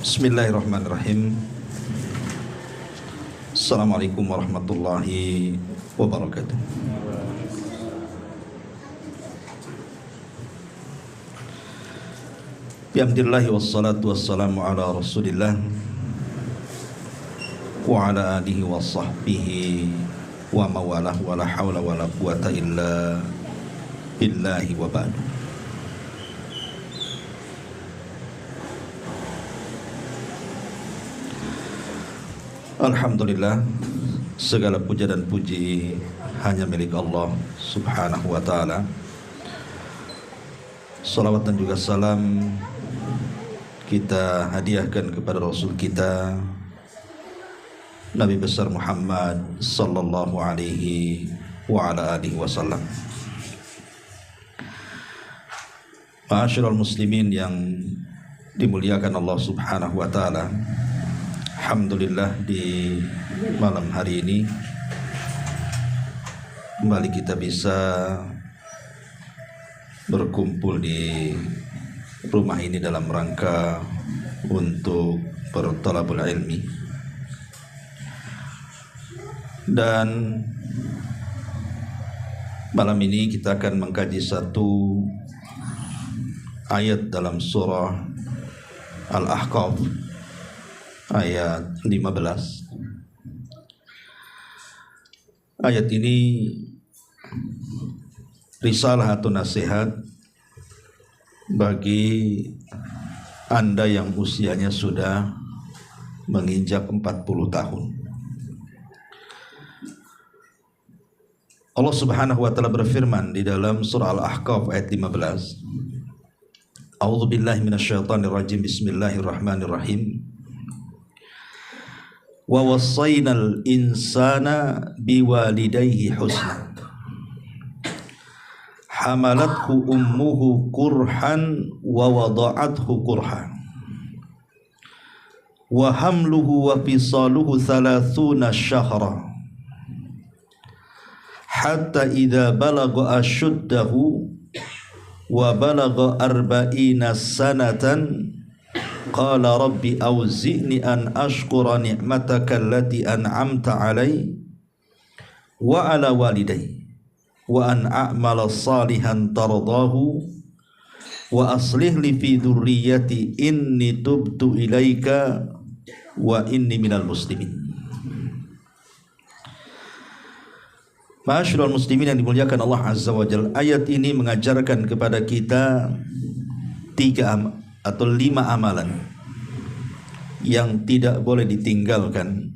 Bismillahirrahmanirrahim. Assalamualaikum warahmatullahi wabarakatuh. Bihamdillahi wassalatu wassalamu ala rasulillah wa ala alihi wa sahbihi wa mawalah wa la hawla wa la quwata illa billahi wa ba'du. Alhamdulillah, segala puja dan puji hanya milik Allah subhanahu wa ta'ala. Salawat dan juga salam kita hadiahkan kepada Rasul kita Nabi besar Muhammad sallallahu alaihi wa ala alihi wasallam. Ma'asyiral muslimin yang dimuliakan Allah subhanahu wa ta'ala, alhamdulillah di malam hari ini kembali kita bisa berkumpul di rumah ini dalam rangka untuk berthalabul ilmi. Dan malam ini kita akan mengkaji satu ayat dalam surah Al-Ahqaf ayat 15. Ayat ini risalah atau nasihat bagi Anda yang usianya sudah menginjak 40 tahun. Allah subhanahu wa ta'ala berfirman di dalam surah Al-Ahqaf ayat 15. A'udzubillahi minasyaitonirrajim. Bismillahirrahmanirrahim. Wa wassaynal insana biwalidayhi husna hamalathu ummuhu kurhan wa wada'athu kurhan wa hamluhu wa fisaluhu 30 syahra hatta idza balagha ashuddahu wa balagha 40 sanatan qala rabbi auzi'ni an ashkura ni'mataka allati an'amta alai wa ala walidayya wa an a'mala salihan tardahu wa aslih li fi dhurriyyati inni tubtu ilaika wa inni minal muslimin. Ma'asyiral muslimin yang dimuliakan Allah azza wa jalla, ayat ini mengajarkan kepada kita 5 amalan yang tidak boleh ditinggalkan,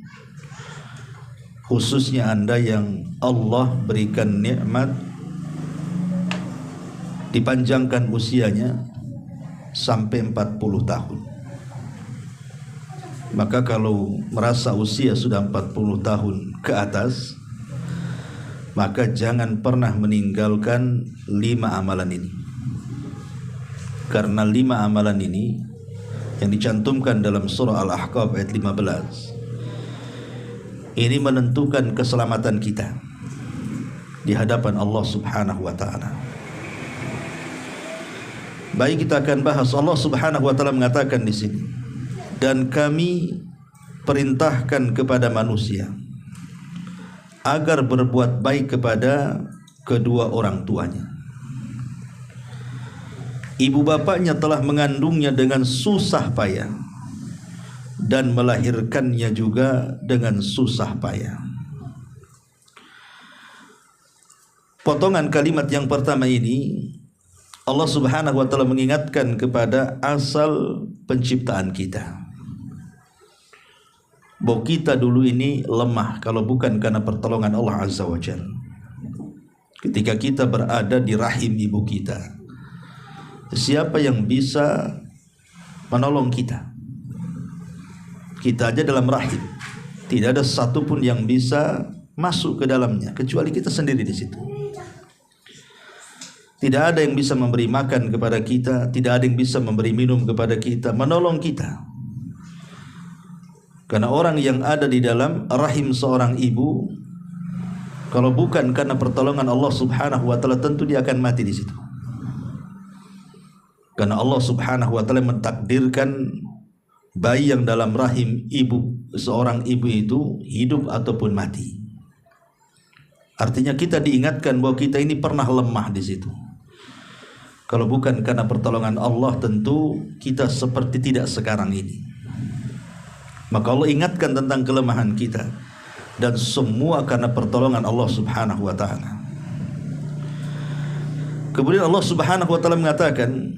khususnya Anda yang Allah berikan nikmat dipanjangkan usianya sampai 40 tahun. Maka kalau merasa usia sudah 40 tahun ke atas, maka jangan pernah meninggalkan 5 amalan ini. Karena 5 amalan ini yang dicantumkan dalam surah Al-Ahqaf ayat 15 ini menentukan keselamatan kita di hadapan Allah subhanahu wa ta'ala. Baik, kita akan bahas. Allah subhanahu wa ta'ala mengatakan di sini, dan kami perintahkan kepada manusia agar berbuat baik kepada kedua orang tuanya. Ibu bapaknya telah mengandungnya dengan susah payah dan melahirkannya juga dengan susah payah. Potongan kalimat yang pertama ini Allah subhanahu wa ta'ala mengingatkan kepada asal penciptaan kita, bahwa kita dulu ini lemah kalau bukan karena pertolongan Allah azza wa jalla. Ketika kita berada di rahim ibu kita, siapa yang bisa menolong kita? Kita aja dalam rahim, tidak ada satupun yang bisa masuk ke dalamnya kecuali kita sendiri di situ. Tidak ada yang bisa memberi makan kepada kita, tidak ada yang bisa memberi minum kepada kita, menolong kita. Karena orang yang ada di dalam rahim seorang ibu, kalau bukan karena pertolongan Allah subhanahu wa ta'ala, tentu dia akan mati di situ. Karena Allah subhanahu wa ta'ala mentakdirkan bayi yang dalam rahim seorang ibu itu hidup ataupun mati. Artinya kita diingatkan bahwa kita ini pernah lemah di situ. Kalau bukan karena pertolongan Allah, tentu kita seperti tidak sekarang ini. Maka Allah ingatkan tentang kelemahan kita, dan semua karena pertolongan Allah Subhanahu wa taala. Kemudian Allah Subhanahu wa taala mengatakan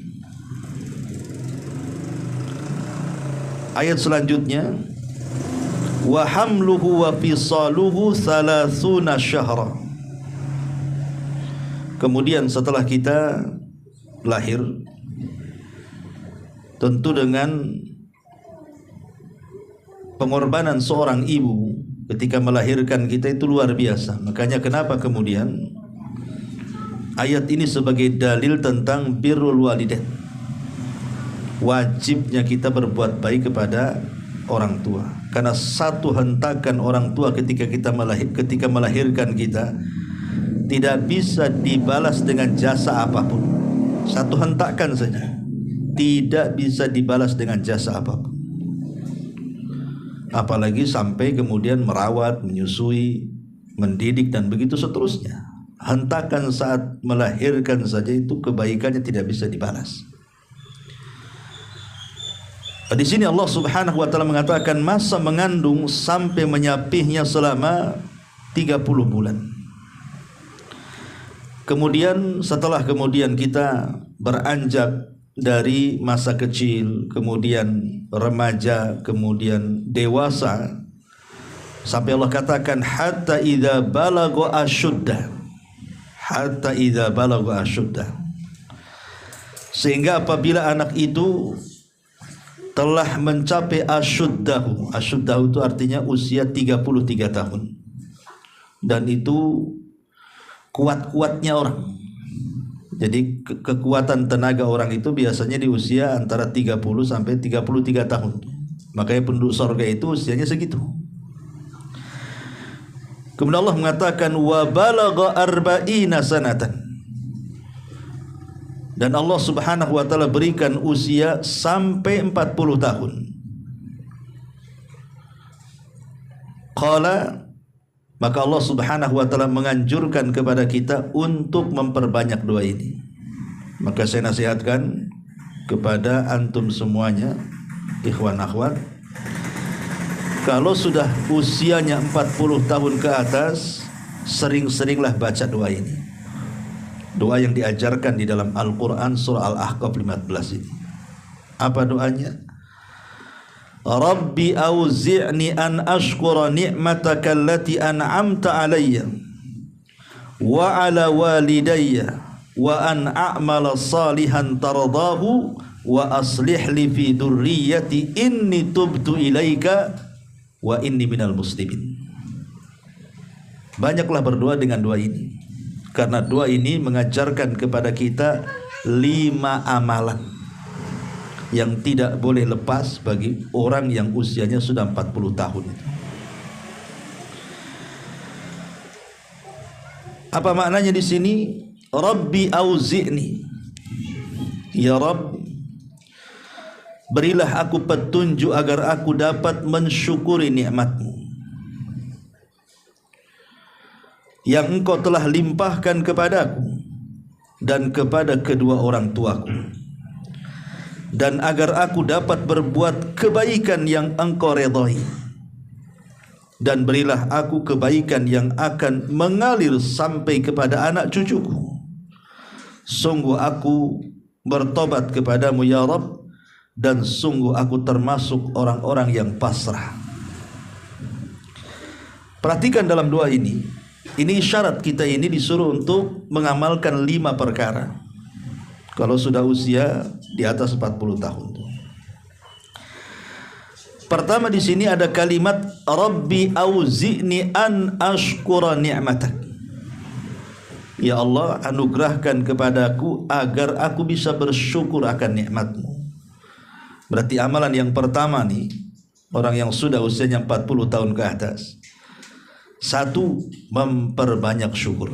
ayat selanjutnya, wa hamluhu wa fisaluhu 30 syahra. Kemudian setelah kita lahir, tentu dengan pengorbanan seorang ibu ketika melahirkan kita itu luar biasa. Makanya kenapa kemudian ayat ini sebagai dalil tentang birrul walidain, wajibnya kita berbuat baik kepada orang tua. Karena satu hentakan orang tua ketika melahirkan kita tidak bisa dibalas dengan jasa apapun. Satu hentakan saja tidak bisa dibalas dengan jasa apapun. Apalagi sampai kemudian merawat, menyusui, mendidik dan begitu seterusnya. Hentakan saat melahirkan saja itu kebaikannya tidak bisa dibalas. Di sini Allah Subhanahu wa taala mengatakan masa mengandung sampai menyapihnya selama 30 bulan. Kemudian setelah kita beranjak dari masa kecil, kemudian remaja, kemudian dewasa, sampai Allah katakan hatta idza balagha asyuddah. Hatta idza balagha asyuddah. Sehingga apabila anak itu telah mencapai asyuddahu. Asyuddahu itu artinya usia 33 tahun. Dan itu kuat-kuatnya orang. Jadi kekuatan tenaga orang itu biasanya di usia antara 30 sampai 33 tahun. Makanya penduduk surga itu usianya segitu. Kemudian Allah mengatakan wa balagha arba'ina sanatan. Dan Allah Subhanahu wa taala berikan usia sampai 40 tahun. Qala, maka Allah Subhanahu wa taala menganjurkan kepada kita untuk memperbanyak doa ini. Maka saya nasihatkan kepada antum semuanya, ikhwan akhwat, kalau sudah usianya 40 tahun ke atas, sering-seringlah baca doa ini. Doa yang diajarkan di dalam Al-Quran surah Al-Ahqaf 15 ini. Apa doanya? Rabbi auzi'ni an ashkura ni'mataka allati an'amta alayya wa ala walidayya wa an a'mala salihan tardahu wa aslih li fi dhurriyyati inni tubtu ilaika wa inni minal muslimin. Banyaklah berdoa dengan doa ini, karena doa ini mengajarkan kepada kita 5 amalan yang tidak boleh lepas bagi orang yang usianya sudah 40 tahun. Apa maknanya di sini? Rabbi auzi'ni, ya Rabb, berilah aku petunjuk agar aku dapat mensyukuri nikmat-Mu yang Engkau telah limpahkan kepadaku dan kepada kedua orang tuaku, dan agar aku dapat berbuat kebaikan yang Engkau redai, dan berilah aku kebaikan yang akan mengalir sampai kepada anak cucuku. Sungguh aku bertobat kepadamu ya Rabb, dan sungguh aku termasuk orang-orang yang pasrah. Perhatikan dalam doa ini syarat kita ini disuruh untuk mengamalkan 5 perkara kalau sudah usia di atas 40 tahun. Pertama di sini ada kalimat Rabbi auzi'ni an ashkura ni'matak. Ya Allah, anugerahkan kepadaku agar aku bisa bersyukur akan nikmat-Mu. Berarti amalan yang pertama nih, orang yang sudah usianya 40 tahun ke atas, 1, memperbanyak syukur.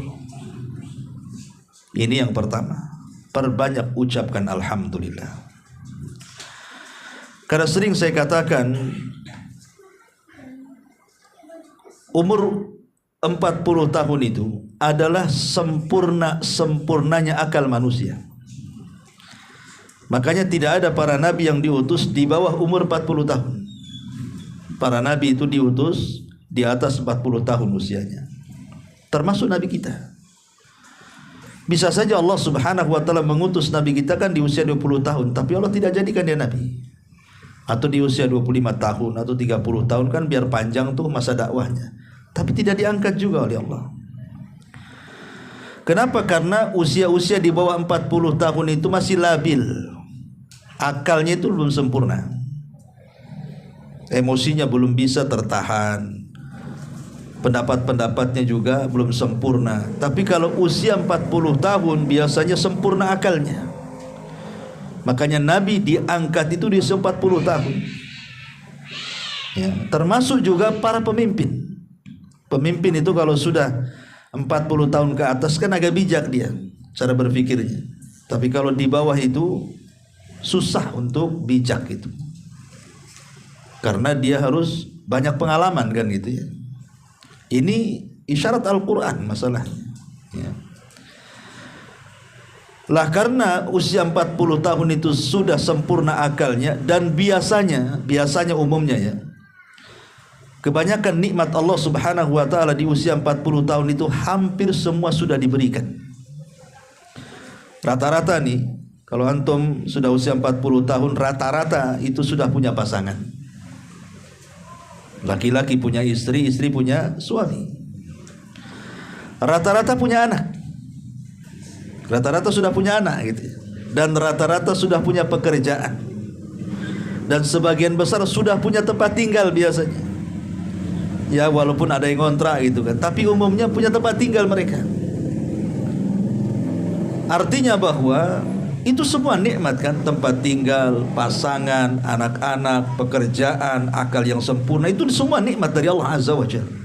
Ini yang pertama, perbanyak ucapkan alhamdulillah. Karena sering saya katakan, umur 40 tahun itu adalah sempurnanya akal manusia. Makanya tidak ada para nabi yang diutus di bawah umur 40 tahun. Para nabi itu diutus di atas 40 tahun usianya, termasuk nabi kita. Bisa saja Allah subhanahu wa ta'ala mengutus nabi kita kan di usia 20 tahun, tapi Allah tidak jadikan dia nabi. Atau di usia 25 tahun atau 30 tahun, kan biar panjang tuh masa dakwahnya, tapi tidak diangkat juga oleh Allah. Kenapa? Karena usia-usia di bawah 40 tahun itu masih labil, akalnya itu belum sempurna, emosinya belum bisa tertahan, pendapat-pendapatnya juga belum sempurna. Tapi kalau usia 40 tahun biasanya sempurna akalnya. Makanya Nabi diangkat itu di usia 40 tahun ya. Termasuk juga para pemimpin. Pemimpin itu kalau sudah 40 tahun ke atas kan agak bijak dia cara berpikirnya. Tapi kalau di bawah itu susah untuk bijak itu, karena dia harus banyak pengalaman kan gitu ya. Ini isyarat Al-Quran masalahnya ya. Lah karena usia 40 tahun itu sudah sempurna akalnya, dan biasanya umumnya ya, kebanyakan nikmat Allah subhanahu wa ta'ala di usia 40 tahun itu hampir semua sudah diberikan. Rata-rata nih, kalau antum sudah usia 40 tahun, rata-rata itu sudah punya pasangan. Laki-laki punya istri, istri punya suami. Rata-rata punya anak. Rata-rata sudah punya anak gitu. Dan rata-rata sudah punya pekerjaan. Dan sebagian besar sudah punya tempat tinggal biasanya. Ya walaupun ada yang ngontrak gitu kan, tapi umumnya punya tempat tinggal mereka. Artinya bahwa itu semua nikmat kan, tempat tinggal, pasangan, anak-anak, pekerjaan, akal yang sempurna, itu semua nikmat dari Allah Azza wa Jalla.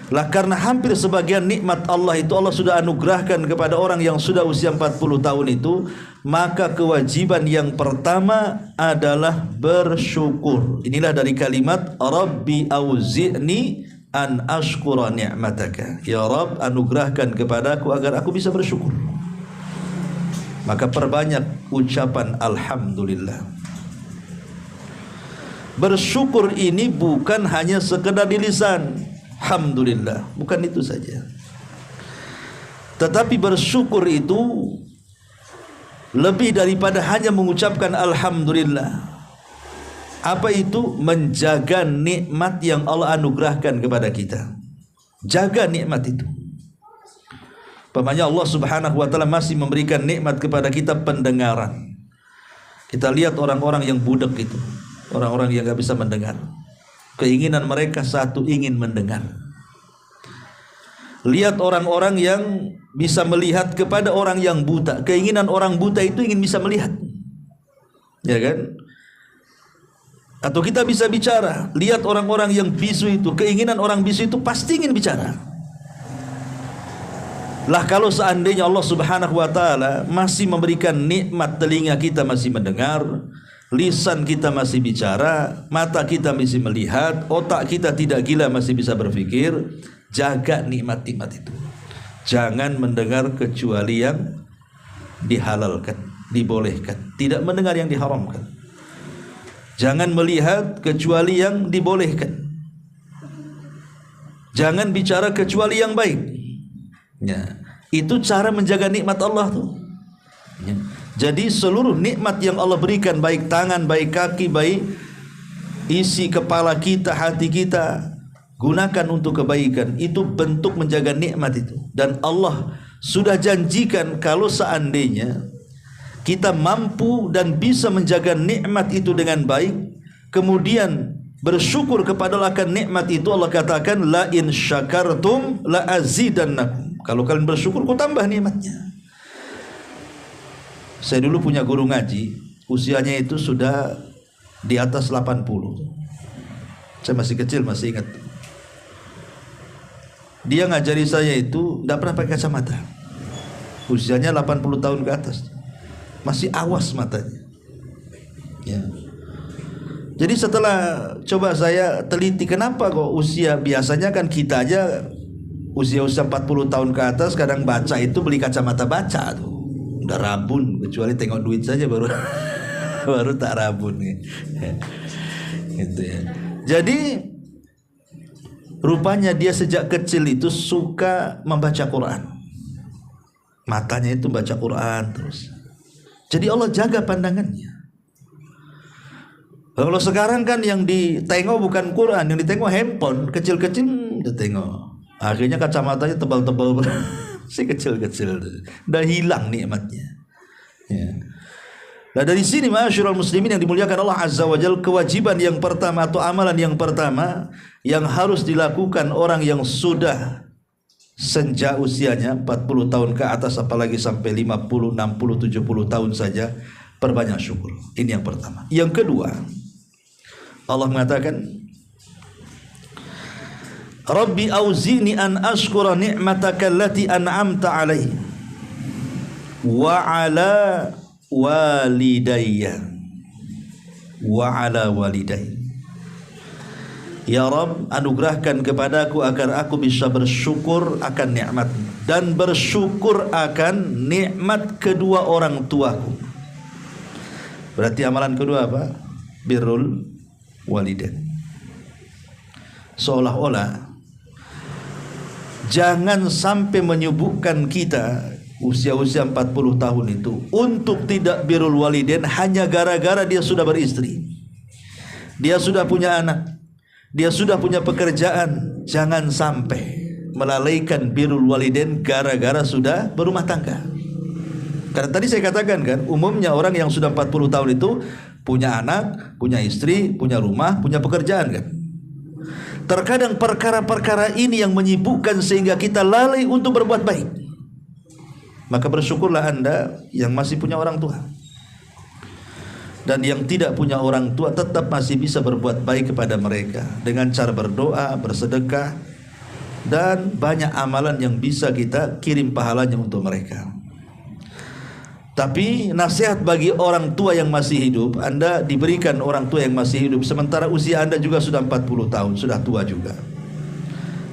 Lah karena hampir sebagian nikmat Allah itu Allah sudah anugerahkan kepada orang yang sudah usia 40 tahun itu, maka kewajiban yang pertama adalah bersyukur. Inilah dari kalimat Rabbi auzi'ni an ashkura ni'mataka. Ya Rabb, anugerahkan kepadaku agar aku bisa bersyukur. Maka perbanyak ucapan alhamdulillah. Bersyukur ini bukan hanya sekedar di lisan, alhamdulillah, bukan itu saja. Tetapi bersyukur itu lebih daripada hanya mengucapkan alhamdulillah. Apa itu? Menjaga nikmat yang Allah anugerahkan kepada kita. Jaga nikmat itu. Pamannya Allah subhanahu wa ta'ala masih memberikan nikmat kepada kita pendengaran. Kita lihat orang-orang yang budak itu, orang-orang yang gak bisa mendengar, keinginan mereka satu, ingin mendengar. Lihat orang-orang yang bisa melihat kepada orang yang buta, keinginan orang buta itu ingin bisa melihat, ya kan? Atau kita bisa bicara, lihat orang-orang yang bisu itu, keinginan orang bisu itu pasti ingin bicara. Lah kalau seandainya Allah subhanahu wa ta'ala masih memberikan nikmat telinga kita masih mendengar, lisan kita masih bicara, mata kita masih melihat, otak kita tidak gila masih bisa berpikir, jaga nikmat-nikmat itu. Jangan mendengar kecuali yang dihalalkan, dibolehkan, tidak mendengar yang diharamkan. Jangan melihat kecuali yang dibolehkan. Jangan bicara kecuali yang baik. Ya, itu cara menjaga nikmat Allah tuh. Ya. Jadi seluruh nikmat yang Allah berikan, baik tangan, baik kaki, baik isi kepala kita, hati kita, gunakan untuk kebaikan. Itu bentuk menjaga nikmat itu. Dan Allah sudah janjikan kalau seandainya kita mampu dan bisa menjaga nikmat itu dengan baik, kemudian bersyukur kepada akan nikmat itu, Allah katakan la in syakartum la azidannakum. Kalau kalian bersyukur, ku tambah nikmatnya. Saya dulu punya guru ngaji, usianya itu sudah di atas 80. Saya masih kecil, masih ingat. Dia ngajari saya itu tidak pernah pakai kacamata. Usianya 80 tahun ke atas, masih awas matanya. Ya. Jadi setelah coba saya teliti kenapa kok usia, biasanya kan kita aja usia-usia 40 tahun ke atas kadang baca itu beli kacamata baca tuh. Udah rabun, kecuali tengok duit saja baru baru tak rabun gitu ya. Jadi rupanya dia sejak kecil itu suka membaca Quran. Matanya itu baca Quran terus. Jadi Allah jaga pandangannya. Kalau sekarang kan yang ditengok bukan Quran, yang ditengok handphone, kecil-kecil ditengok. Akhirnya kacamatanya tebal-tebal, si kecil-kecil, udah hilang nikmatnya. Ya. Nah dari sini ma'asyiral muslimin yang dimuliakan Allah Azza wa Jalla, kewajiban yang pertama atau amalan yang pertama yang harus dilakukan orang yang sudah senja usianya 40 tahun ke atas, apalagi sampai 50, 60, 70 tahun saja, perbanyak syukur. Ini yang pertama. Yang kedua, Allah mengatakan, Rabbi auzini an ashkura ni'mataka allati an'amta alaihi wa ala walidayya wa ala walidayya. Ya Rabb, anugerahkan kepadaku agar aku bisa bersyukur akan nikmat dan bersyukur akan nikmat kedua orang tuaku. Berarti amalan kedua apa? Birrul walidain. Seolah-olah jangan sampai menyibukkan kita usia-usia 40 tahun itu untuk tidak birrul walidain hanya gara-gara dia sudah beristri, dia sudah punya anak, dia sudah punya pekerjaan. Jangan sampai melalaikan birrul walidain gara-gara sudah berumah tangga. Karena tadi saya katakan kan, umumnya orang yang sudah 40 tahun itu punya anak, punya istri, punya rumah, punya pekerjaan kan. Terkadang perkara-perkara ini yang menyibukkan sehingga kita lalai untuk berbuat baik. Maka bersyukurlah Anda yang masih punya orang tua. Dan yang tidak punya orang tua tetap masih bisa berbuat baik kepada mereka dengan cara berdoa, bersedekah, dan banyak amalan yang bisa kita kirim pahalanya untuk mereka. Tapi nasihat bagi orang tua yang masih hidup, Anda diberikan orang tua yang masih hidup sementara usia Anda juga sudah 40 tahun, sudah tua juga.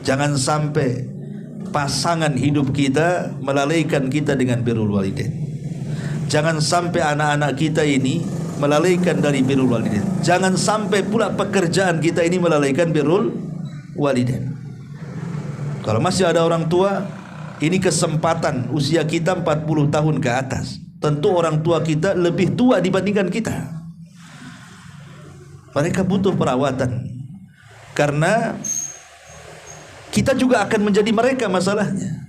Jangan sampai pasangan hidup kita melalaikan kita dengan birrul walidain. Jangan sampai anak-anak kita ini melalaikan dari birrul walidain. Jangan sampai pula pekerjaan kita ini melalaikan birrul walidain. Kalau masih ada orang tua, ini kesempatan usia kita 40 tahun ke atas. Tentu orang tua kita lebih tua dibandingkan kita. Mereka butuh perawatan. Karena kita juga akan menjadi mereka masalahnya.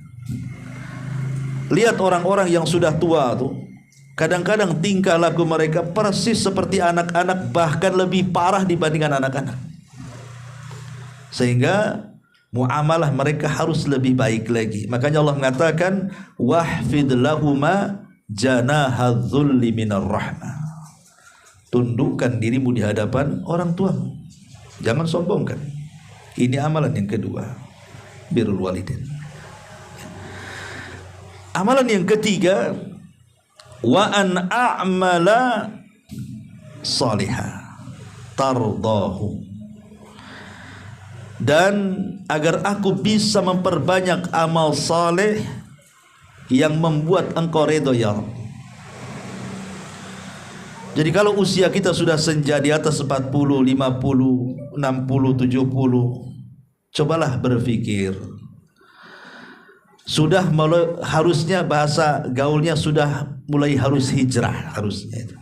Lihat orang-orang yang sudah tua tuh, kadang-kadang tingkah laku mereka persis seperti anak-anak, bahkan lebih parah dibandingkan anak-anak. Sehingga muamalah mereka harus lebih baik lagi. Makanya Allah mengatakan, wahfid lahuma janahadzulli minar rahmah. Tundukkan dirimu di hadapan orang tuamu, jangan sombongkan. Ini amalan yang kedua, birrul walidain. Amalan yang ketiga, wa an a'mala salihah tardahu, dan agar aku bisa memperbanyak amal saleh yang membuat engkau redha ya Rabb. Jadi kalau usia kita sudah senja di atas 40, 50, 60, 70, cobalah berpikir. Sudah mulai, harusnya bahasa gaulnya sudah mulai harus hijrah, harusnya itu.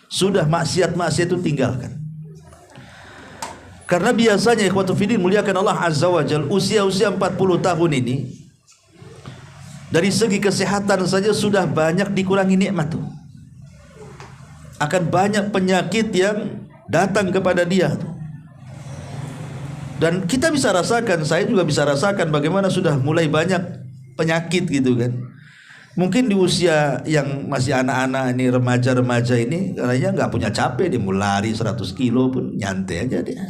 Sudah maksiat-maksiat itu tinggalkan. Karena biasanya ikhwatu fiddin muliakan Allah Azza wa Jalla, usia-usia 40 tahun ini dari segi kesehatan saja sudah banyak dikurangi nikmat tuh. Akan banyak penyakit yang datang kepada dia tuh. Dan kita bisa rasakan, saya juga bisa rasakan bagaimana sudah mulai banyak penyakit gitu kan. Mungkin di usia yang masih anak-anak ini, remaja-remaja ini, katanya nggak punya capek, dia mau lari 100 kilo pun nyantai aja dia.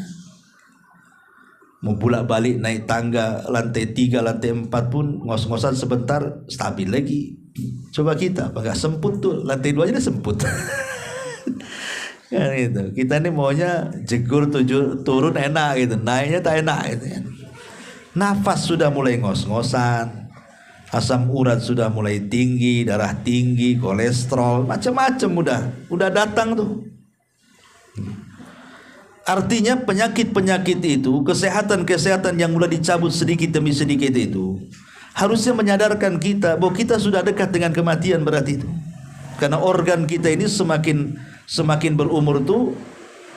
Mau bolak-balik naik tangga lantai 3, lantai 4 pun ngos-ngosan sebentar stabil lagi. Coba kita, apa gak semput tuh, lantai 2 aja udah semput. Kan itu. Kita ini maunya jegur turun enak gitu, naiknya tak enak gitu kan. Nafas sudah mulai ngos-ngosan, asam urat sudah mulai tinggi, darah tinggi, kolesterol, macam-macam udah datang tuh. Artinya penyakit-penyakit itu, kesehatan-kesehatan yang mulai dicabut sedikit demi sedikit itu harusnya menyadarkan kita bahwa kita sudah dekat dengan kematian berarti itu. Karena organ kita ini semakin berumur tuh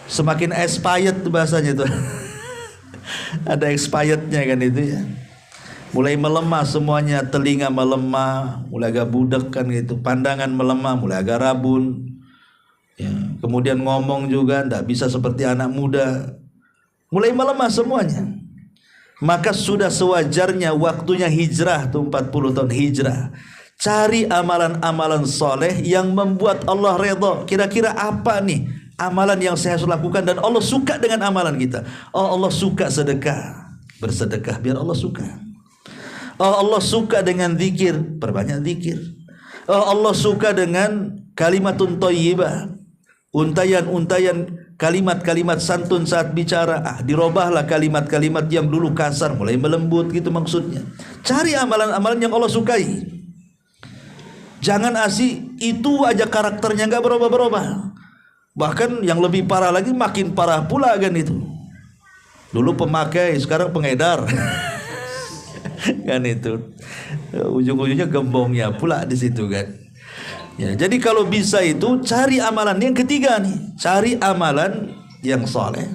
semakin expired tuh bahasanya tuh. Ada expirednya kan itu ya. Mulai melemah semuanya, telinga melemah, mulai agak budak kan gitu, pandangan melemah, mulai agak rabun. Ya, kemudian ngomong juga tidak bisa seperti anak muda, mulai melemah semuanya. Maka sudah sewajarnya waktunya hijrah tuh 40 tahun hijrah. Cari amalan-amalan soleh yang membuat Allah redha. Kira-kira apa nih amalan yang saya harus lakukan dan Allah suka dengan amalan kita? Oh, Allah suka sedekah, bersedekah biar Allah suka. Oh, Allah suka dengan zikir, perbanyak zikir. Oh, Allah suka dengan kalimatun thayyibah, untayan-untayan kalimat-kalimat santun saat bicara. Dirobahlah kalimat-kalimat yang dulu kasar mulai melembut gitu maksudnya. Cari amalan-amalan yang Allah sukai. Jangan asih itu aja karakternya nggak berubah-berubah. Bahkan yang lebih parah lagi, makin parah pula kan itu. Dulu pemakai, sekarang pengedar. Kan itu. Ujung-ujungnya gembongnya pula di situ kan. Ya, jadi kalau bisa itu cari amalan yang ketiga nih, cari amalan yang soleh,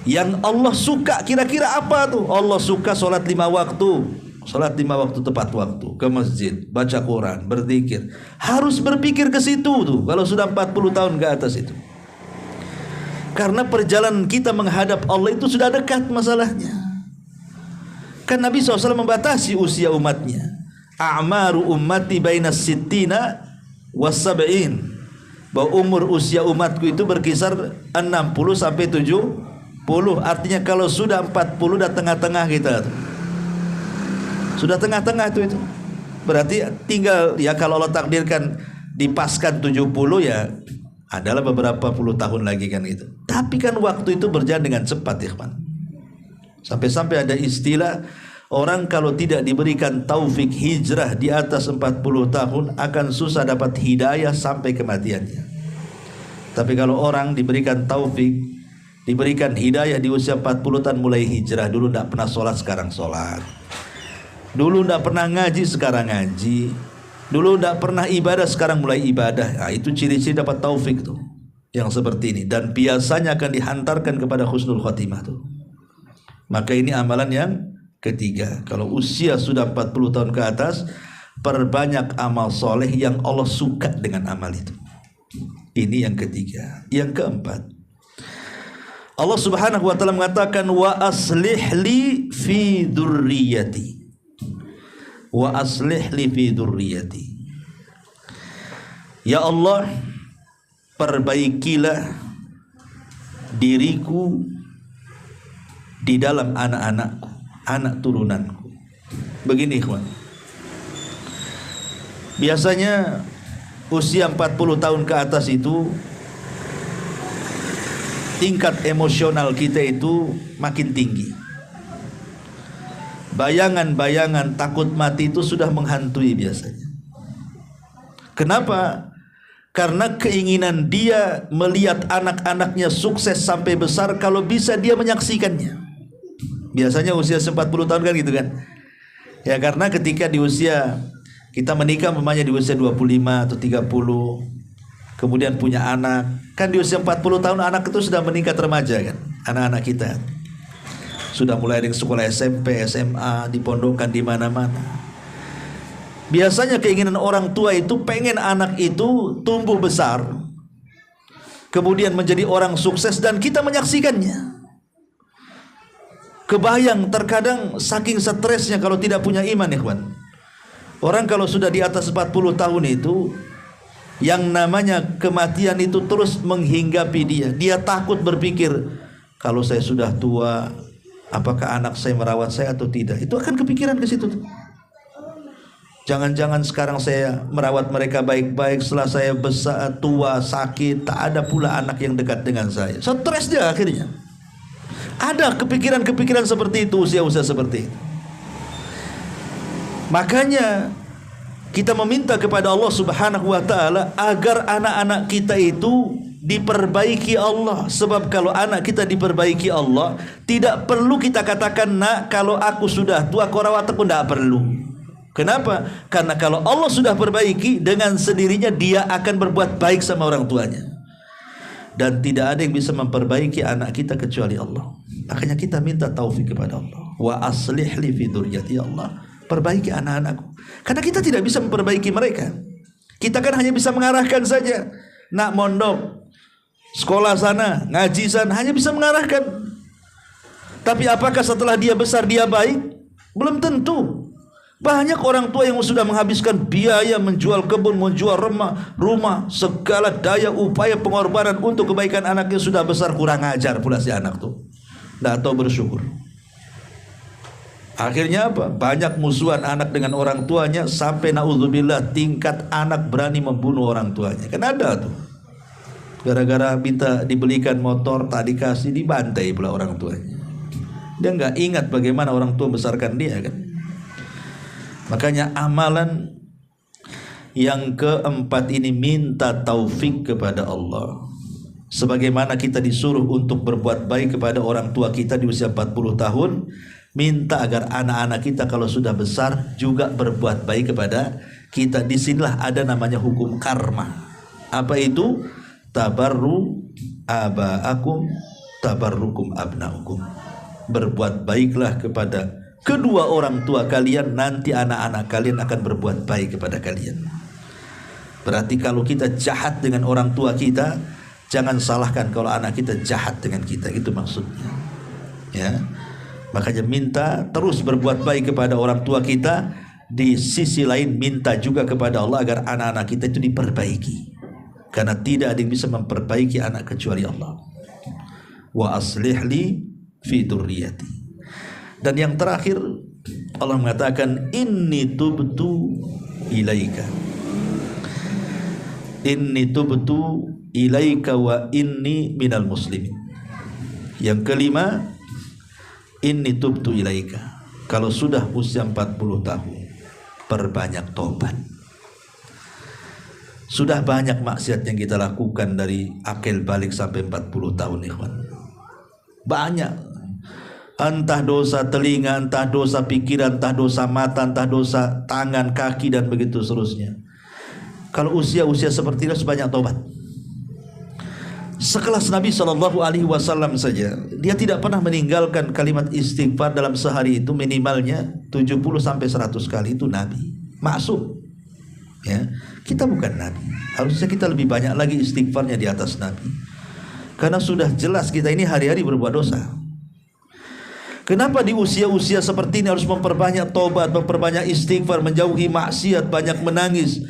yang Allah suka. Kira-kira apa tuh? Allah suka sholat 5 waktu. Sholat 5 waktu tepat waktu, ke masjid, baca Quran, berzikir. Harus berpikir ke situ tuh kalau sudah 40 tahun ke atas itu. Karena perjalanan kita menghadap Allah itu sudah dekat masalahnya. Kan Nabi SAW membatasi usia umatnya. A'maru ummati bainas sittina was-sab'in. Bahwa umur usia umatku itu berkisar 60 sampai 70. Artinya kalau sudah 40 dah tengah-tengah kita tuh. Sudah tengah-tengah itu. Berarti tinggal ya kalau Allah takdirkan dipaskan 70 ya adalah beberapa puluh tahun lagi kan itu. Tapi kan waktu itu berjalan dengan cepat ya kawan. Sampai-sampai ada istilah orang kalau tidak diberikan taufik hijrah di atas 40 tahun akan susah dapat hidayah sampai kematiannya. Tapi kalau orang diberikan taufik, diberikan hidayah di usia 40 tahun mulai hijrah. Dulu tidak pernah sholat, sekarang sholat. Dulu tidak pernah ngaji, sekarang ngaji. Dulu tidak pernah ibadah, sekarang mulai ibadah. Nah, itu ciri-ciri dapat taufik tuh, yang seperti ini. Dan biasanya akan dihantarkan kepada husnul khotimah tuh. Maka ini amalan yang ketiga. Kalau usia sudah 40 tahun ke atas, perbanyak amal soleh yang Allah suka dengan amal itu. Ini yang ketiga. Yang keempat, Allah Subhanahu wa taala mengatakan wa aslih li fi dzurriyyati. Wa aslih li fi dzurriyyati. Ya Allah, perbaikilah diriku di dalam anak-anakku, anak turunanku. Begini ikhwan, biasanya usia 40 tahun ke atas itu tingkat emosional kita itu makin tinggi. Bayangan-bayangan takut mati itu sudah menghantui biasanya. Kenapa? Karena keinginan dia melihat anak-anaknya sukses sampai besar, kalau bisa dia menyaksikannya. Biasanya usia 40 tahun kan gitu kan. Ya karena ketika di usia kita menikah umpamanya di usia 25 atau 30, kemudian punya anak, kan di usia 40 tahun anak itu sudah meningkat remaja kan. Anak-anak kita sudah mulai dari sekolah SMP, SMA, dipondokkan di mana-mana. Biasanya keinginan orang tua itu pengen anak itu tumbuh besar, kemudian menjadi orang sukses dan kita menyaksikannya. Kebayang terkadang saking stresnya kalau tidak punya iman ya kawan. Orang kalau sudah di atas 40 tahun itu, yang namanya kematian itu terus menghinggapi dia. Dia takut berpikir, kalau saya sudah tua, apakah anak saya merawat saya atau tidak? Itu akan kepikiran ke situ. Jangan-jangan sekarang saya merawat mereka baik-baik, setelah saya besar, tua, sakit, tak ada pula anak yang dekat dengan saya. Stres dia akhirnya. Ada kepikiran-kepikiran seperti itu usia-usia seperti itu. Makanya kita meminta kepada Allah Subhanahu wa taala agar anak-anak kita itu diperbaiki Allah. Sebab kalau anak kita diperbaiki Allah, tidak perlu kita katakan, nak, kalau aku sudah tua kau rawat aku, tidak perlu. Kenapa? Karena kalau Allah sudah perbaiki, dengan sendirinya dia akan berbuat baik sama orang tuanya. Dan tidak ada yang bisa memperbaiki anak kita kecuali Allah. Makanya kita minta taufik kepada Allah. Wa aslih li fi dzurriyyati, Allah, perbaiki anak-anakku. Karena kita tidak bisa memperbaiki mereka. Kita kan hanya bisa mengarahkan saja. Nak mondok, sekolah sana, ngaji sana, hanya bisa mengarahkan. Tapi apakah setelah dia besar dia baik? Belum tentu. Banyak orang tua yang sudah menghabiskan biaya menjual kebun, menjual rumah, segala daya upaya pengorbanan untuk kebaikan anaknya, sudah besar kurang ajar pula si anak tuh. Tidak tahu bersyukur. Akhirnya apa? Banyak musuhan anak dengan orang tuanya, sampai naudzubillah tingkat anak berani membunuh orang tuanya. Kan ada tuh. Gara-gara minta dibelikan motor, tak dikasih, dibantai pula orang tuanya. Dia nggak ingat bagaimana orang tua besarkan dia kan. Makanya amalan yang keempat ini minta taufik kepada Allah. Sebagaimana kita disuruh untuk berbuat baik kepada orang tua kita di usia 40 tahun, minta agar anak-anak kita kalau sudah besar juga berbuat baik kepada kita. Disinilah ada namanya hukum karma. Apa itu? Tabarru aba'akum tabarrukum abna'ukum. Berbuat baiklah kepada kedua orang tua kalian, nanti anak-anak kalian akan berbuat baik kepada kalian. Berarti kalau kita jahat dengan orang tua kita, jangan salahkan kalau anak kita jahat dengan kita. Itu maksudnya, ya. Makanya minta terus berbuat baik kepada orang tua kita. Di sisi lain minta juga kepada Allah agar anak-anak kita itu diperbaiki. Karena tidak ada yang bisa memperbaiki anak kecuali Allah. Wa aslih li fi dzurriyyati. Dan yang terakhir Allah mengatakan, inni tubtu ilaika. Inni tubtu ilaika wa inni minal muslimin. Yang kelima, inni tubtu ilaika. Kalau sudah usia 40 tahun, perbanyak tobat. Sudah banyak maksiat yang kita lakukan dari akil balik sampai 40 tahun, ikhwan. Banyak. Entah dosa telinga, entah dosa pikiran, entah dosa mata, entah dosa tangan, kaki, dan begitu seterusnya. Kalau usia-usia seperti itu sebanyak tobat. Sekelas Nabi SAW saja, dia tidak pernah meninggalkan kalimat istighfar dalam sehari itu minimalnya 70-100 kali. Itu Nabi maksum, ya. Kita bukan Nabi, harusnya kita lebih banyak lagi istighfarnya di atas Nabi. Karena sudah jelas kita ini hari-hari berbuat dosa. Kenapa di usia-usia seperti ini harus memperbanyak tobat, memperbanyak istighfar, menjauhi maksiat, banyak menangis,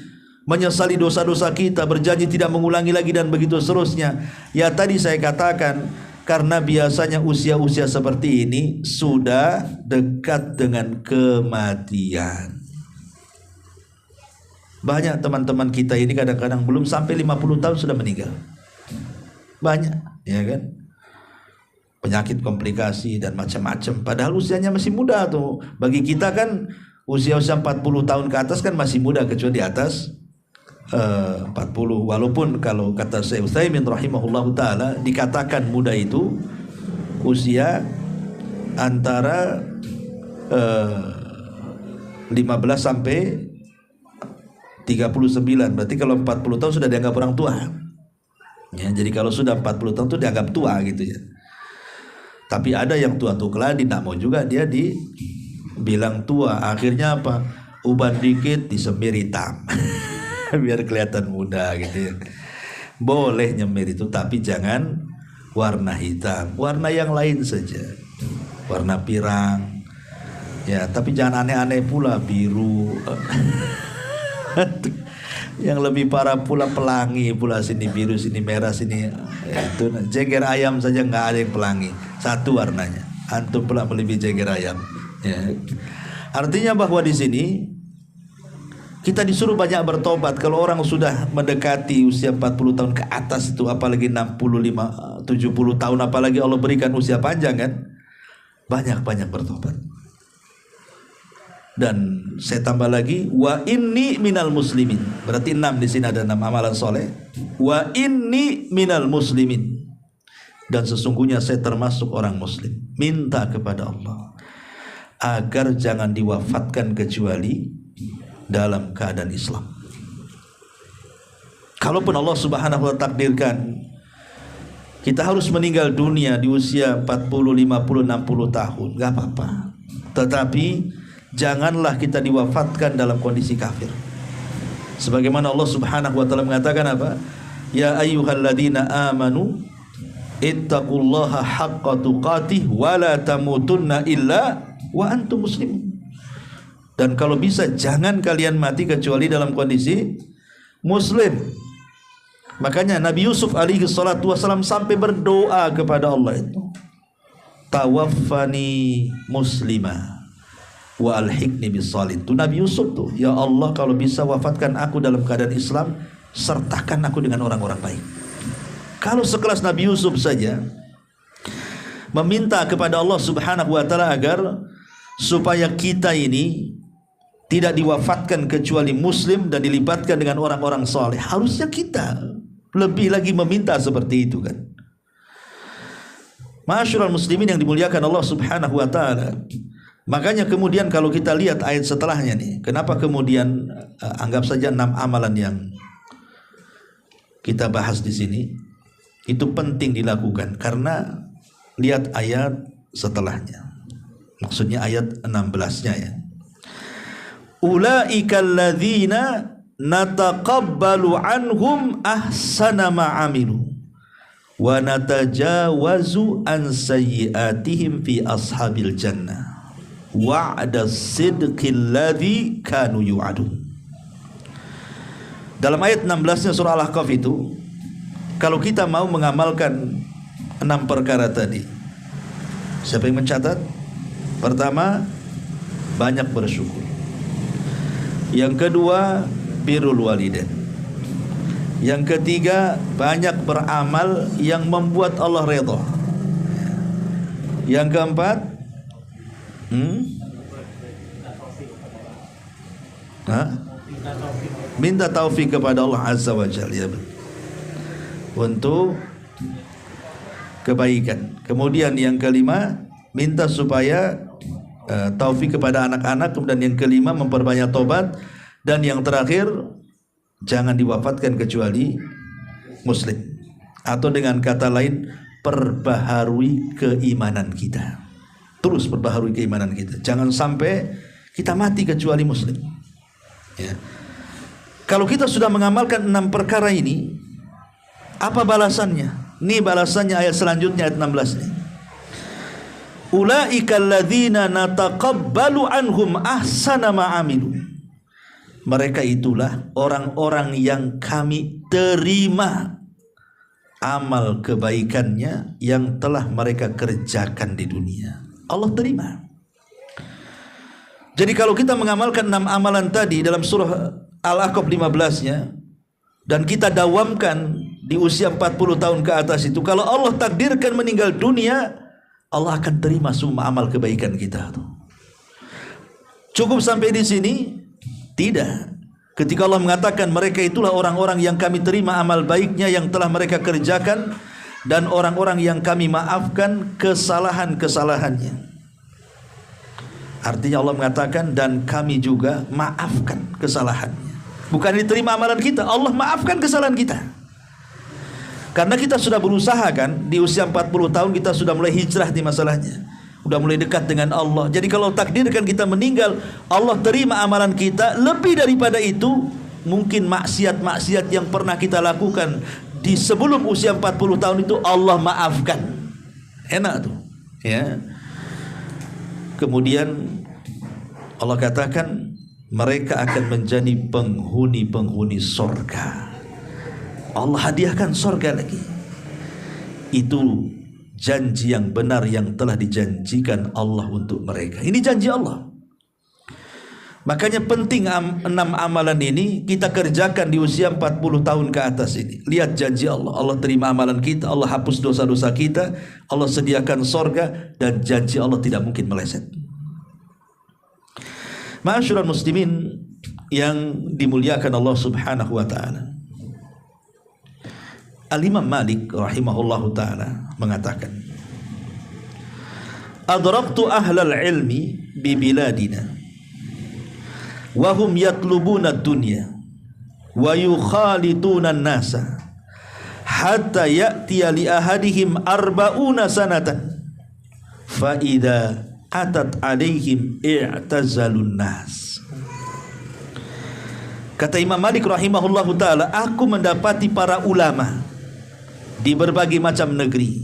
menyesali dosa-dosa kita, berjanji tidak mengulangi lagi, dan begitu seterusnya. Ya tadi saya katakan, karena biasanya usia-usia seperti ini sudah dekat dengan kematian. Banyak teman-teman kita ini kadang-kadang belum sampai 50 tahun sudah meninggal. Banyak, ya kan? Penyakit, komplikasi, dan macam-macam. Padahal usianya masih muda tuh. Bagi kita kan usia-usia 40 tahun ke atas kan masih muda, kecuali di atas 40. Walaupun kalau kata Syekh Utsaimin rahimahullahu taala, dikatakan muda itu usia antara 15 sampai 39. Berarti kalau 40 tahun sudah dianggap orang tua. Ya, jadi kalau sudah 40 tahun itu dianggap tua gitu ya. Tapi ada yang tua-tua keladi, tidak mau juga dia dibilang tua. Akhirnya apa? Uban dikit disemir hitam biar kelihatan muda gitu ya. Boleh nyemir itu, tapi jangan warna hitam, warna yang lain saja, warna pirang ya. Tapi jangan aneh-aneh pula, biru yang lebih parah pula pelangi pula, sini biru sini merah sini ya, itu jeger ayam saja nggak ada yang pelangi, satu warnanya. Antum pula melebihi jeger ayam ya. Artinya bahwa di sini Kita disuruh banyak bertobat. Kalau orang sudah mendekati usia 40 tahun ke atas itu, apalagi 65, 70 tahun, apalagi Allah berikan usia panjang kan, banyak-banyak bertobat. Dan saya tambah lagi, wa inni minal muslimin. Berarti 6 di sini, ada 6 amalan soleh. Wa inni minal muslimin. Dan sesungguhnya saya termasuk orang muslim. Minta kepada Allah agar jangan diwafatkan kecuali dalam keadaan Islam. Kalaupun Allah subhanahu wa ta'ala takdirkan kita harus meninggal dunia di usia 40, 50, 60 tahun, gak apa-apa. Tetapi janganlah kita diwafatkan dalam kondisi kafir. Sebagaimana Allah subhanahu wa ta'ala mengatakan apa? Ya ayyuhalladzina amanu ittaqullaha haqqa tuqatih wa la tamutunna illa wa antum muslimun. Dan kalau bisa jangan kalian mati kecuali dalam kondisi muslim. Makanya Nabi Yusuf alaihi salatu wasalam sampai berdoa kepada Allah itu, tawaffani muslima wa alhiqni bisalih. Itu Nabi Yusuf tuh, ya Allah kalau bisa wafatkan aku dalam keadaan Islam, sertakan aku dengan orang-orang baik. Kalau sekelas Nabi Yusuf saja meminta kepada Allah subhanahu wa ta'ala agar supaya kita ini tidak diwafatkan kecuali muslim dan dilibatkan dengan orang-orang saleh, harusnya kita lebih lagi meminta seperti itu kan. Ma'asyiral muslimin yang dimuliakan Allah subhanahu wa ta'ala. Makanya kemudian kalau kita lihat ayat setelahnya nih, kenapa kemudian anggap saja 6 amalan yang kita bahas di sini itu penting dilakukan, karena lihat ayat setelahnya. Maksudnya ayat 16-nya ya. Ulaika alladzina nataqabbalu anhum ahsana ma amilu wa natajawazu an sayyi'atihim fi ashabil jannah wa'da sidqil ladzi kanu yu'adun. Dalam ayat 16-nya surah Al-Ahqaf itu, kalau kita mau mengamalkan 6 perkara tadi, siapa yang mencatat? Pertama, banyak bersyukur. Yang kedua, birrul walidain. Yang ketiga, banyak beramal yang membuat Allah redha. Yang keempat, minta taufik kepada Allah azza wa jalla ya, untuk kebaikan. Kemudian yang kelima, minta supaya taufik kepada anak-anak. Kemudian yang kelima, memperbanyak tobat. Dan yang terakhir, jangan diwafatkan kecuali muslim. Atau dengan kata lain, perbaharui keimanan kita. Terus perbaharui keimanan kita. Jangan sampai kita mati kecuali muslim ya. Kalau kita sudah mengamalkan 6 perkara ini, apa balasannya? Ini balasannya ayat selanjutnya, ayat 16 ini. Ulaika alladzina nataqabbalu anhum ahsana ma amilu. Mereka itulah orang-orang yang kami terima amal kebaikannya yang telah mereka kerjakan di dunia. Allah terima. Jadi kalau kita mengamalkan 6 amalan tadi dalam surah Al-Ahqaf 15-nya, dan kita dawamkan di usia 40 tahun ke atas itu, kalau Allah takdirkan meninggal dunia, Allah akan terima semua amal kebaikan kita. Cukup sampai di sini? Tidak. Ketika Allah mengatakan mereka itulah orang-orang yang kami terima amal baiknya yang telah mereka kerjakan, dan orang-orang yang kami maafkan kesalahan-kesalahannya. Artinya Allah mengatakan dan kami juga maafkan kesalahannya. Bukan diterima amalan kita, Allah maafkan kesalahan kita. Karena kita sudah berusaha kan, di usia 40 tahun kita sudah mulai hijrah di masalahnya, udah mulai dekat dengan Allah. Jadi kalau takdirkan kita meninggal, Allah terima amalan kita. Lebih daripada itu, mungkin maksiat-maksiat yang pernah kita lakukan di sebelum usia 40 tahun itu Allah maafkan. Enak tuh ya. Kemudian Allah katakan mereka akan menjadi penghuni-penghuni sorga. Allah hadiahkan sorga lagi. Itu janji yang benar yang telah dijanjikan Allah untuk mereka. Ini janji Allah. Makanya penting 6 amalan ini kita kerjakan di usia 40 tahun ke atas ini. Lihat janji Allah, Allah terima amalan kita, Allah hapus dosa-dosa kita, Allah sediakan sorga, dan janji Allah tidak mungkin meleset. Ma'asyiral muslimin yang dimuliakan Allah subhanahu wa ta'ala, Al-Imam Malik rahimahullahu ta'ala mengatakan, adraktu ahlal ilmi bi biladina wahum yatlubuna dunya wa yukhalituna nasa hatta ya'tiya li ahadihim arba'una sanatan fa idza atat alaihim i'tazalun nas. Kata Imam Malik rahimahullahu ta'ala, aku mendapati para ulama di berbagai macam negeri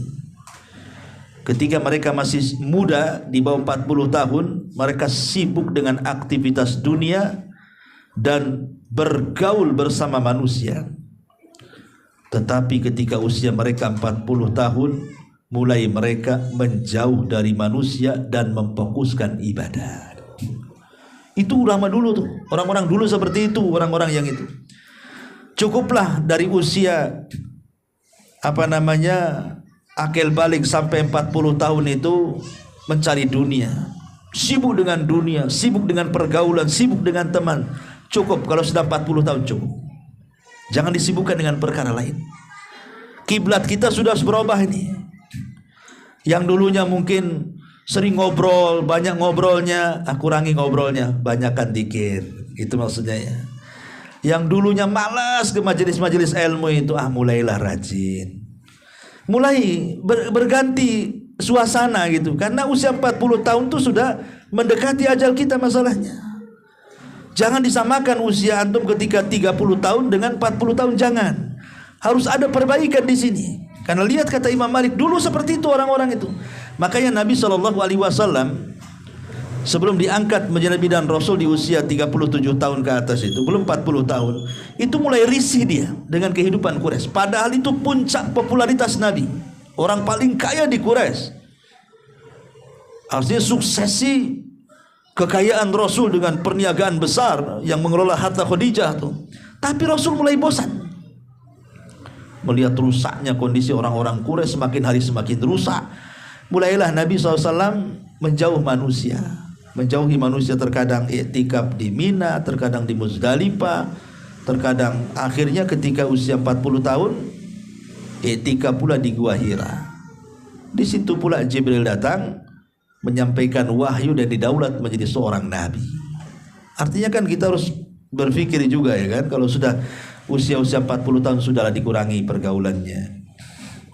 ketika mereka masih muda, di bawah 40 tahun, mereka sibuk dengan aktivitas dunia dan bergaul bersama manusia. Tetapi ketika usia mereka 40 tahun, mulai mereka menjauh dari manusia dan memfokuskan ibadah. Itu ulama dulu tuh, orang-orang dulu seperti itu, orang-orang yang itu. Cukuplah dari usia akil balik sampai 40 tahun itu mencari dunia, sibuk dengan dunia, sibuk dengan pergaulan, sibuk dengan teman. Cukup kalau sudah 40 tahun cukup. Jangan disibukkan dengan perkara lain. Kiblat kita sudah berubah ini. Yang dulunya mungkin sering ngobrol, banyak ngobrolnya, kurangi ngobrolnya, banyakkan dikir. Itu maksudnya ya. Yang dulunya malas ke majelis-majelis ilmu itu, mulailah rajin. Mulai berganti suasana gitu. Karena usia 40 tahun itu sudah mendekati ajal kita masalahnya. Jangan disamakan usia antum ketika 30 tahun dengan 40 tahun, jangan. Harus ada perbaikan di sini. Karena lihat kata Imam Malik, dulu seperti itu orang-orang itu. Makanya Nabi SAW sebelum diangkat menjadi Nabi dan Rasul di usia 37 tahun ke atas itu, belum 40 tahun, itu mulai risih dia dengan kehidupan Quraisy. Padahal itu puncak popularitas Nabi, orang paling kaya di Quraisy. Artinya suksesi kekayaan Rasul dengan perniagaan besar yang mengelola harta Khadijah tuh. Tapi Rasul mulai bosan melihat rusaknya kondisi orang-orang Quraisy, semakin hari semakin rusak. Mulailah Nabi SAW menjauh manusia, menjauhi manusia, terkadang iktikaf di Mina, terkadang di Muzdalifah, terkadang akhirnya ketika usia 40 tahun iktikaf pula di Gua Hira. Di situ pula Jibril datang menyampaikan wahyu dan didaulat menjadi seorang nabi. Artinya kan kita harus berpikir juga ya kan, kalau sudah usia-usia 40 tahun sudahlah dikurangi pergaulannya,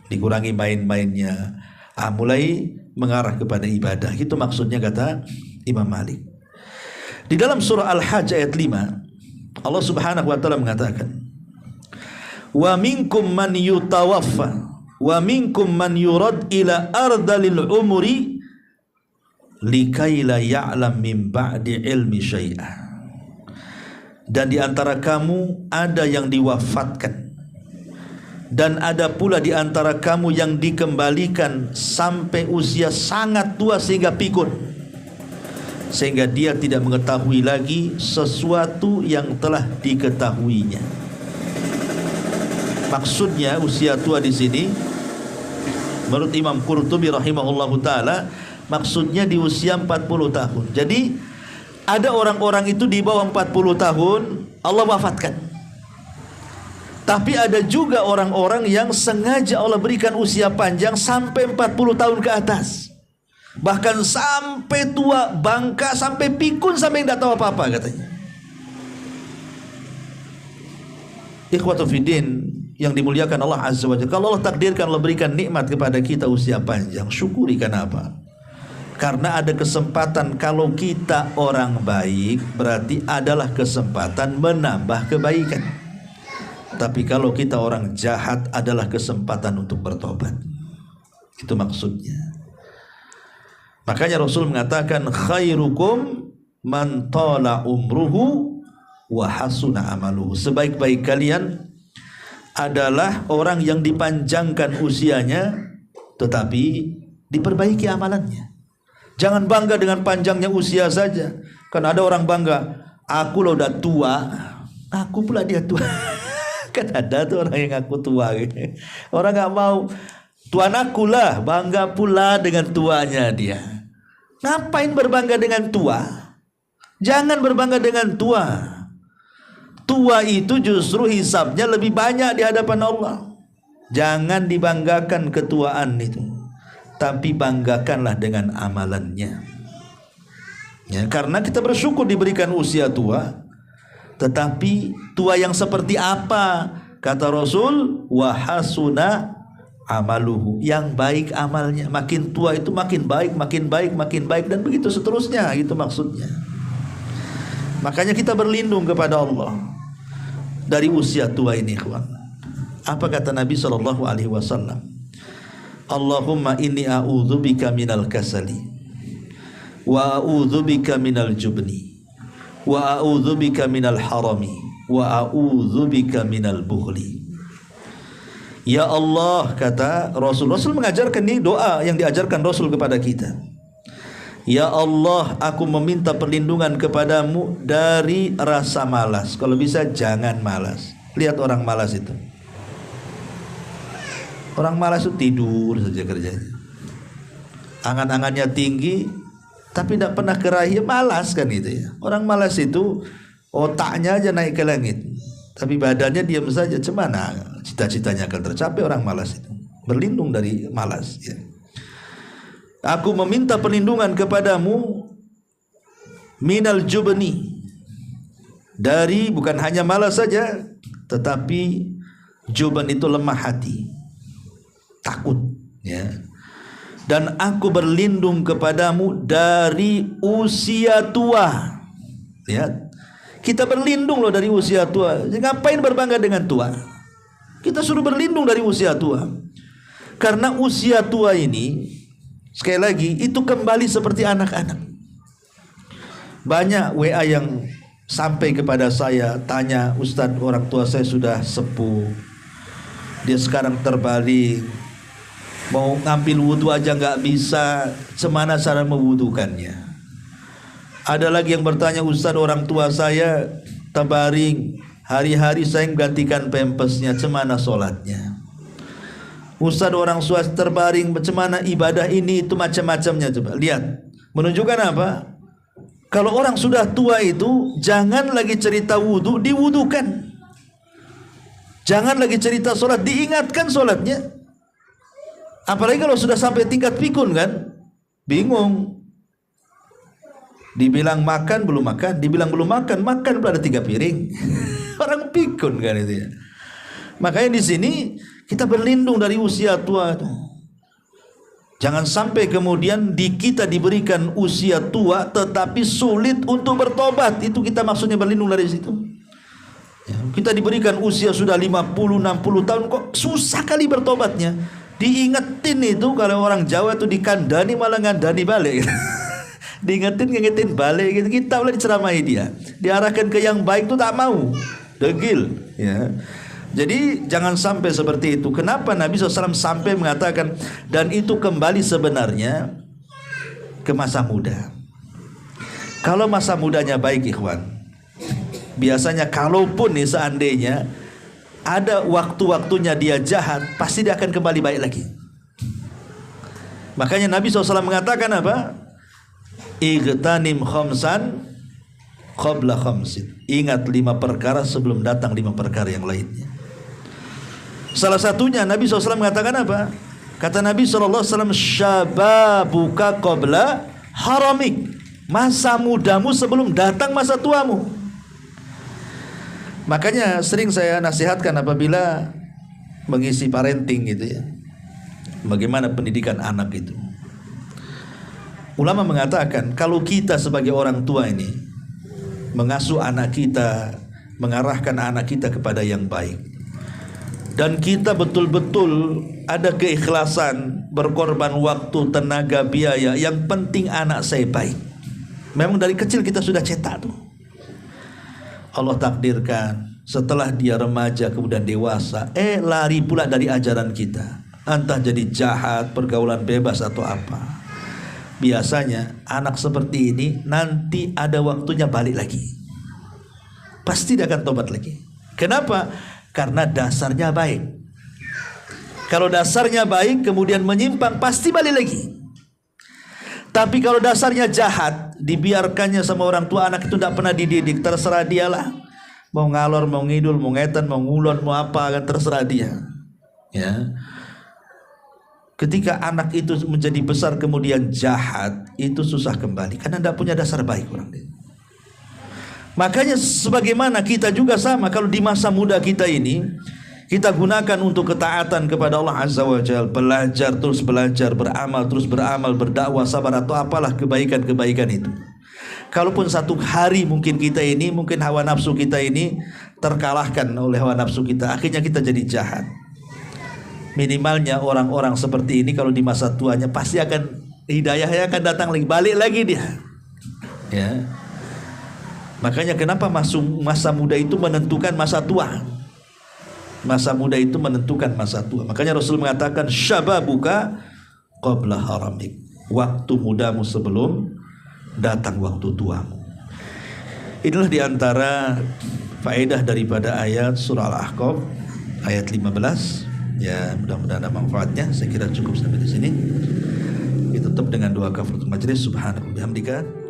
dikurangi main-mainnya, mulai mengarah kepada ibadah. Itu maksudnya kata Imam Malik. Di dalam surah Al-Hajj ayat 5, Allah Subhanahu wa taala mengatakan, "Wa minkum man yutawaffa wa minkum man yurad ila ardalil umri likai la ya'lam min ba'di ilmi syai'ah." Dan di antara kamu ada yang diwafatkan, dan ada pula di antara kamu yang dikembalikan sampai usia sangat tua sehingga pikun, sehingga dia tidak mengetahui lagi sesuatu yang telah diketahuinya. Maksudnya usia tua di sini menurut Imam Qurtubi rahimahullahu taala, maksudnya di usia 40 tahun. Jadi ada orang-orang itu di bawah 40 tahun Allah wafatkan. Tapi ada juga orang-orang yang sengaja Allah berikan usia panjang sampai 40 tahun ke atas. Bahkan sampai tua, bangka, sampai pikun, sampai tidak tahu apa-apa katanya. Ikhwatu fiddin yang dimuliakan Allah Azza wa Jalla, kalau Allah takdirkan, Allah berikan nikmat kepada kita usia panjang, syukuri. Kenapa? Karena ada kesempatan, kalau kita orang baik berarti adalah kesempatan menambah kebaikan. Tapi kalau kita orang jahat adalah kesempatan untuk bertobat. Itu maksudnya. Makanya Rasul mengatakan, khairukum man tala umruhu wa hasuna amaluhu. Sebaik-baik kalian adalah orang yang dipanjangkan usianya tetapi diperbaiki amalannya. Jangan bangga dengan panjangnya usia saja. Kan ada orang bangga, aku lo udah tua, aku pula dia tua. Kan ada tuh orang yang ngaku tua gitu. Orang nggak mau, tuan aku lah, bangga pula dengan tuanya dia. Ngapain berbangga dengan tua? Jangan berbangga dengan tua. Tua itu justru hisabnya lebih banyak di hadapan Allah. Jangan dibanggakan ketuaan itu, tapi banggakanlah dengan amalannya. Ya, karena kita bersyukur diberikan usia tua. Tetapi tua yang seperti apa? Kata Rasul, wa hasuna amaluhu, yang baik amalnya. Makin tua itu makin baik, makin baik, makin baik, dan begitu seterusnya. Itu maksudnya. Makanya kita berlindung kepada Allah dari usia tua ini, ikhwan. Apa kata Nabi SAW? Allahumma inni a'udzubika minal kasali, wa a'udzubika minal jubni, wa a'udzubika minal harami, wa a'udzubika minal bukhli. Ya Allah, kata Rasul mengajarkan ini doa yang diajarkan Rasul kepada kita. Ya Allah, aku meminta perlindungan kepadamu dari rasa malas. Kalau bisa jangan malas. Lihat orang malas itu. Orang malas itu tidur saja kerjanya. Angan-angannya tinggi, tapi tidak pernah keraih, malas kan itu ya. Orang malas itu otaknya aja naik ke langit, tapi badannya diam saja. Cemana cita-citanya akan tercapai orang malas itu. Berlindung dari malas ya. Aku meminta perlindungan kepadamu minal jubni, dari bukan hanya malas saja, tetapi juban itu lemah hati, takut ya. Dan aku berlindung kepadamu dari usia tua. Ya, kita berlindung loh dari usia tua. Ngapain berbangga dengan tua? Kita suruh berlindung dari usia tua. Karena usia tua ini, sekali lagi, itu kembali seperti anak-anak. Banyak WA yang sampai kepada saya, tanya, Ustadz, orang tua saya sudah sepuh, dia sekarang terbalik, mau ngambil wudhu aja nggak bisa, semana cara mewudukannya. Ada lagi yang bertanya, Ustadz, orang tua saya terbaring, hari-hari saya menggantikan pampasnya, cemana sholatnya? Ustadz, orang tua terbaring, bagaimana ibadah ini itu, macam-macamnya. Coba lihat, menunjukkan apa? Kalau orang sudah tua itu, jangan lagi cerita wudhu, diwudukan. Jangan lagi cerita sholat, diingatkan sholatnya. Apalagi kalau sudah sampai tingkat pikun kan, bingung. Dibilang makan belum makan, dibilang belum makan, makan pada 3 piring. Orang pikun kan itu ya. Makanya di sini kita berlindung dari usia tua itu. Jangan sampai kemudian kita diberikan usia tua tetapi sulit untuk bertobat. Itu kita maksudnya berlindung dari situ. Ya, kita diberikan usia sudah 50-60 tahun, kok susah kali bertobatnya. Diingetin itu, kalau orang Jawa itu dikandani malah ngandani balik. Diingetin balik gitu. Kita boleh diceramahi dia, diarahkan ke yang baik itu tak mau, degil ya. Jadi jangan sampai seperti itu. Kenapa Nabi SAW sampai mengatakan, dan itu kembali sebenarnya ke masa muda. Kalau masa mudanya baik, ikhwan, biasanya kalaupun nih seandainya ada waktu-waktunya dia jahat, pasti dia akan kembali baik lagi. Makanya Nabi SAW mengatakan apa? Igtanim khamsan qabla khamsin. Ingat 5 perkara sebelum datang 5 perkara yang lainnya. Salah satunya Nabi SAW mengatakan apa? Kata Nabi SAW, syababuka qabla haramik. Masa mudamu sebelum datang masa tuamu. Makanya sering saya nasihatkan apabila mengisi parenting gitu ya, bagaimana pendidikan anak itu. Ulama mengatakan, kalau kita sebagai orang tua ini mengasuh anak kita, mengarahkan anak kita kepada yang baik, dan kita betul-betul ada keikhlasan, berkorban waktu, tenaga, biaya, yang penting anak saya baik. Memang dari kecil kita sudah cetak tuh. Allah takdirkan setelah dia remaja kemudian dewasa, lari pula dari ajaran kita, entah jadi jahat, pergaulan bebas atau apa. biasanya anak seperti ini nanti ada waktunya balik lagi. Pasti dia akan tobat lagi. Kenapa? Karena dasarnya baik. Kalau dasarnya baik kemudian menyimpang, pasti balik lagi. Tapi kalau dasarnya jahat, dibiarkannya sama orang tua, anak itu tidak pernah dididik, terserah dialah. Mau ngalor, mau ngidul, mau ngetan, mau ngulon, mau apa, akan terserah dia. Ya. Ketika anak itu menjadi besar kemudian jahat, itu susah kembali karena tidak punya dasar baik orang itu. Makanya sebagaimana kita juga sama, kalau di masa muda kita ini kita gunakan untuk ketaatan kepada Allah Azza wa Jalla, belajar terus belajar, beramal terus beramal, berdakwah, sabar atau apalah kebaikan-kebaikan itu. Kalaupun satu hari mungkin kita ini, mungkin hawa nafsu kita ini terkalahkan oleh hawa nafsu kita, akhirnya kita jadi jahat. Minimalnya orang-orang seperti ini kalau di masa tuanya pasti akan hidayahnya akan datang lagi, balik lagi dia. Ya. Makanya kenapa masa muda itu menentukan masa tua. Masa muda itu menentukan masa tua. Makanya Rasul mengatakan syababuka qabla haramik. Waktu mudamu sebelum datang waktu tuamu. Inilah diantara faedah daripada ayat surah Al-Ahqaf ayat 15. Ya, mudah-mudahan ada manfaatnya. Saya kira cukup sampai di sini. Kita tutup dengan doa kafaratul majelis. Subhanallah bihamdika